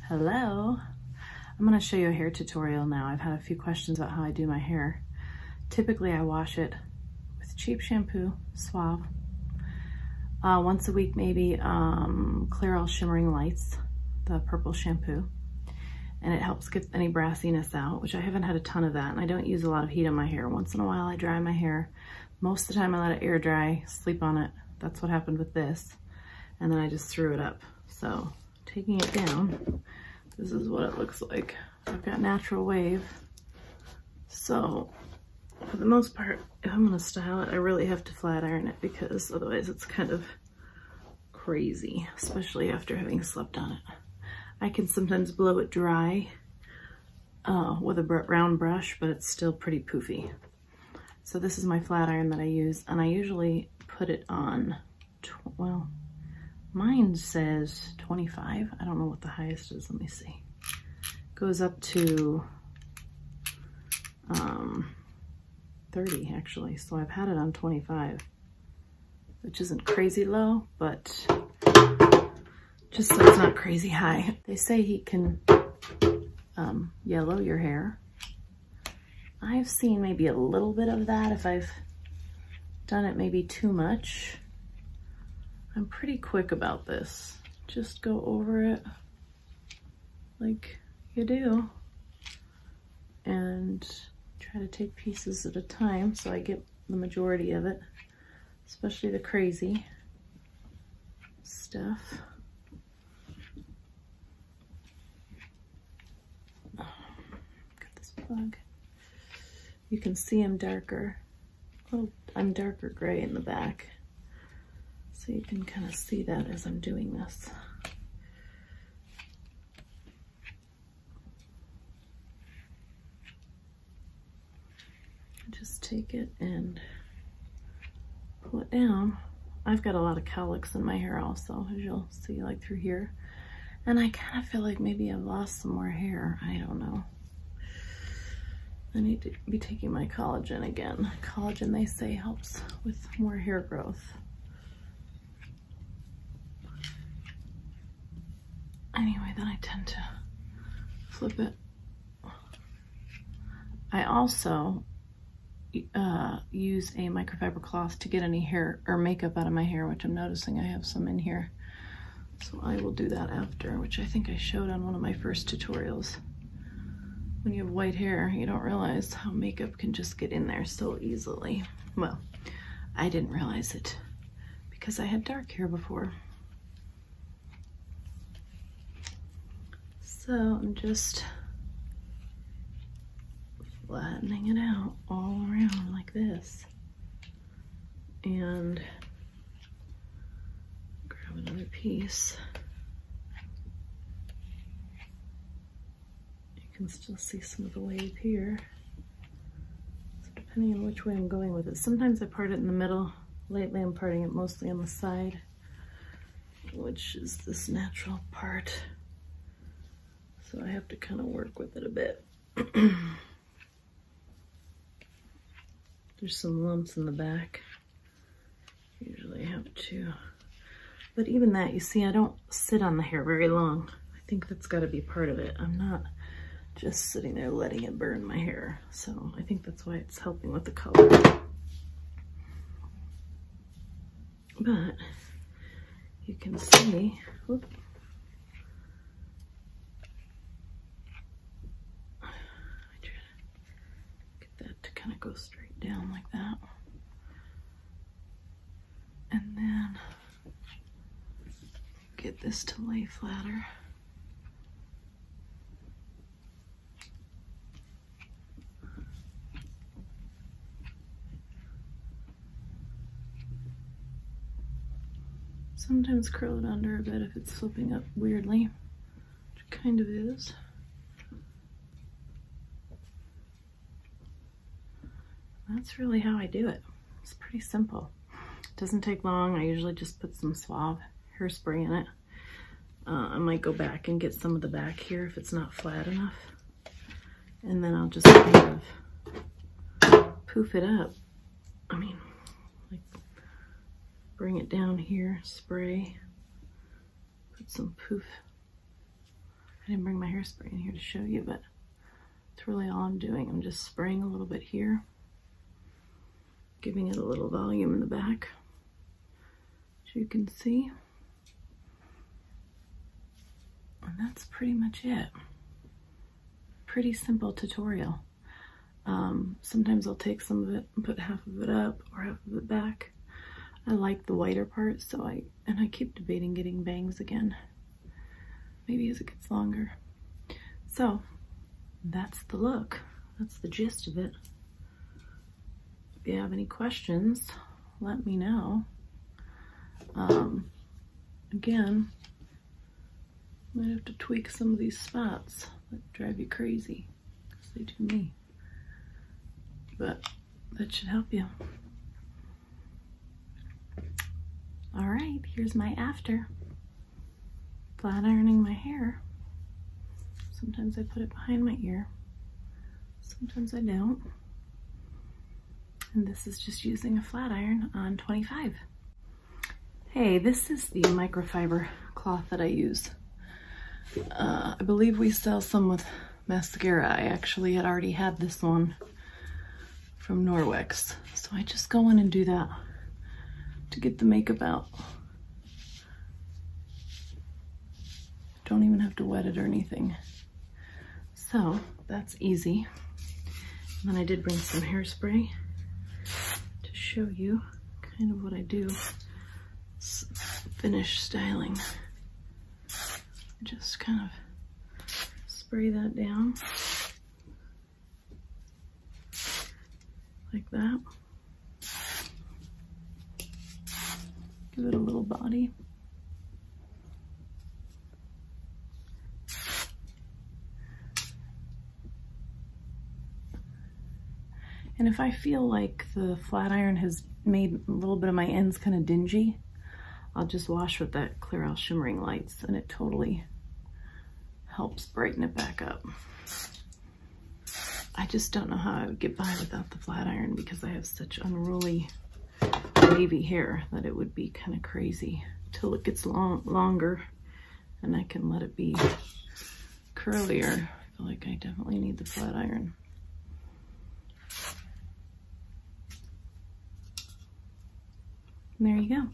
Hello. I'm going to show you a hair tutorial now. I've had a few questions about how I do my hair. Typically I wash it with cheap shampoo, Suave. Once a week maybe Clairol Shimmering Lights, the purple shampoo. And it helps get any brassiness out, which I haven't had a ton of that. And I don't use a lot of heat on my hair. Once in a while I dry my hair. Most of the time I let it air dry, sleep on it. That's what happened with this. And then I just threw it up. So taking it down, this is what it looks like. I've got natural wave. So for the most part, if I'm gonna style it, I really have to flat iron it because otherwise it's kind of crazy, especially after having slept on it. I can sometimes blow it dry with a round brush, but it's still pretty poofy. So this is my flat iron that I use, and I usually put it on, well, mine says 25. I don't know what the highest is. Let me see. Goes up to 30 actually. So I've had it on 25, which isn't crazy low, but just so it's not crazy high. They say heat can yellow your hair. I've seen maybe a little bit of that if I've done it maybe too much. I'm pretty quick about this. Just go over it like you do and try to take pieces at a time so I get the majority of it, especially the crazy stuff. Got this plug. You can see I'm darker. Oh, I'm darker gray in the back. So you can kind of see that as I'm doing this. Just take it and pull it down. I've got a lot of cowlicks in my hair also, as you'll see like through here. And I kind of feel like maybe I've lost some more hair. I don't know. I need to be taking my collagen again. Collagen, they say, helps with more hair growth. Anyway, then I tend to flip it. I also use a microfiber cloth to get any hair or makeup out of my hair, which I'm noticing I have some in here. So I will do that after, which I think I showed on one of my first tutorials. When you have white hair, you don't realize how makeup can just get in there so easily. Well, I didn't realize it because I had dark hair before. So I'm just flattening it out all around like this. And grab another piece. You can still see some of the wave here. So depending on which way I'm going with it. Sometimes I part it in the middle. Lately I'm parting it mostly on the side, which is this natural part. So I have to kind of work with it a bit. There's some lumps in the back. Usually I have to. But even that, you see, I don't sit on the hair very long. I think that's got to be part of it. I'm not just sitting there letting it burn my hair. So I think that's why it's helping with the color. But you can see, whoop, I try to get that to kind of go straight down like that. And then get this to lay flatter. Sometimes curl it under a bit if it's flipping up weirdly, which it kind of is. That's really how I do it. It's pretty simple. It doesn't take long. I usually just put some Suave hairspray in it. I might go back and get some of the back here if it's not flat enough. And then I'll just kind of poof it up. I mean, like, bring it down here, spray, put some poof I didn't bring my hairspray in here to show you, but it's really all I'm doing. I'm just spraying a little bit here, giving it a little volume in the back, as you can see. And that's pretty much it. Pretty simple tutorial. Sometimes I'll take some of it and put half of it up or half of it back. I like the whiter part, so I keep debating getting bangs again, maybe as it gets longer. So that's the look. That's the gist of it. If you have any questions, let me know. Again, might have to tweak some of these spots that drive you crazy, because they do me. But that should help you. All right, here's my after. Flat ironing my hair. Sometimes I put it behind my ear. Sometimes I don't. And this is just using a flat iron on 25. Hey, this is the microfiber cloth that I use. I believe we sell some with mascara. I actually had already had this one from Norwex. So I just go in and do that to get the makeup out. Don't even have to wet it or anything. So that's easy. And then I did bring some hairspray to show you kind of what I do. It's finish styling. Just kind of spray that down like that. Give it a little body. And if I feel like the flat iron has made a little bit of my ends kind of dingy, I'll just wash with that Clairol Shimmering Lights, and it totally helps brighten it back up. I just don't know how I would get by without the flat iron, because I have such unruly wavy hair that it would be kind of crazy till it gets longer and I can let it be curlier. I feel like I definitely need the flat iron. And there you go.